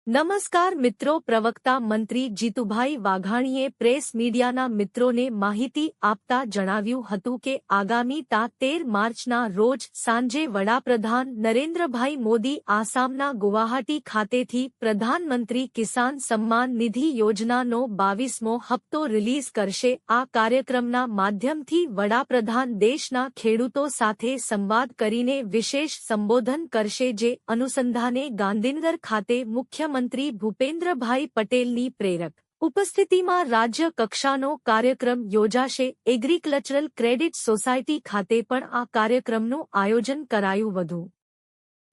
નમસ્કાર મિત્રો, પ્રવક્તા મંત્રી જીતુભાઈ વાઘાણીએ પ્રેસ મીડિયાના મિત્રોને માહિતી આપતા જણાવ્યું હતું કે આગામી તા 13 માર્ચના રોજ સાંજે વડાપ્રધાન નરેન્દ્રભાઈ મોદી આસામના ગુવાહાટી ખાતેથી પ્રધાનમંત્રી કિસાન સમ્માન નિધિ યોજનાનો 22મો હપ્તો રિલીઝ કરશે। આ કાર્યક્રમના માધ્યમથી વડાપ્રધાન દેશના ખેડૂતો સાથે સંવાદ કરીને વિશેષ સંબોધન કરશે, જે અનુસંધાને ગાંધીનગર ખાતે મુખ્ય મંત્રી ભૂપેન્દ્રભાઈ પટેલની પ્રેરક ઉપસ્થિતિમાં રાજ્ય કક્ષાનો કાર્યક્રમ યોજાશે। એગ્રીકલ્ચરલ ક્રેડિટ સોસાયટી ખાતે પણ આ કાર્યક્રમનું આયોજન કરાયું। વધુ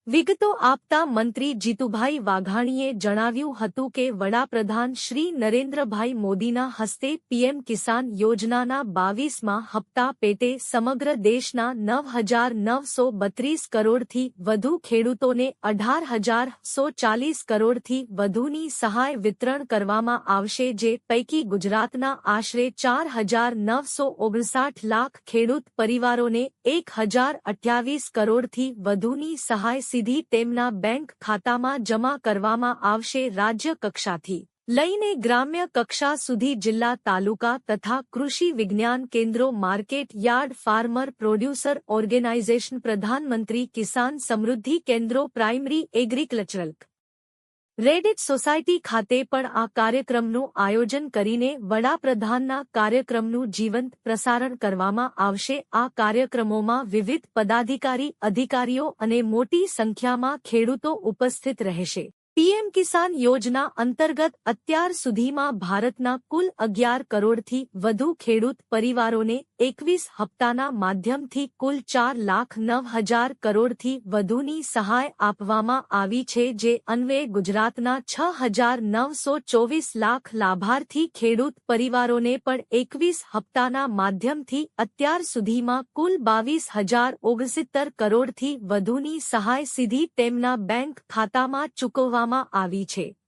વિગતો આપતા મંત્રી જીતુભાઈ વાઘાણીએ જણાવ્યું હતું કે વડાપ્રધાન શ્રી નરેન્દ્રભાઈ મોદીના હસ્તે પીએમ કિસાન યોજનાના 22મા હપ્તા પેટે સમગ્ર દેશના 9,932 કરોડથી વધુ ખેડૂતોને 18,140 કરોડથી વધુની સહાય વિતરણ કરવામાં આવશે, જે પૈકી ગુજરાતના આશરે 4,959 લાખ ખેડૂત પરિવારોને 1,028 કરોડથી વધુની સહાય સીધી તેમના બેંક ખાતામાં જમા કરવામાં આવશે। રાજ્ય કક્ષાથી લઈને ગ્રામ્ય કક્ષા સુધી જિલ્લા, તાલુકા તથા કૃષિ વિજ્ઞાન કેન્દ્રો, market yard, farmer producer organization, પ્રધાનમંત્રી કિસાન સમૃદ્ધિ કેન્દ્રો, પ્રાઇમરી એગ્રીકલ્ચરલ ક્રેડિટ સોસાયટી ખાતે પણ આ કાર્યક્રમનું આયોજન કરીને વડાપ્રધાનના કાર્યક્રમનું જીવંત પ્રસારણ કરવામાં આવશે। આ કાર્યક્રમોમાં વિવિધ પદાધિકારી, અધિકારીઓ અને મોટી સંખ્યામાં ખેડૂતો ઉપસ્થિત રહેશે। પીએમ કિસાન યોજના અંતર્ગત અત્યાર સુધીમાં ભારતના કુલ 11 કરોડથી વધુ ખેડૂત પરિવારોને 21 હપ્તાના માધ્યમથી કુલ 4,09,000 કરોડથી વધુની સહાય આપવામાં આવી છે, જે અન્વયે ગુજરાતના 6,924 લાખ લાભાર્થી ખેડૂત પરિવારોને પણ 21 હપ્તાના માધ્યમથી અત્યાર સુધીમાં કુલ 22,069 કરોડથી વધુની સહાય સીધી તેમના બેંક ખાતામાં ચૂકવવામાં આવી છે।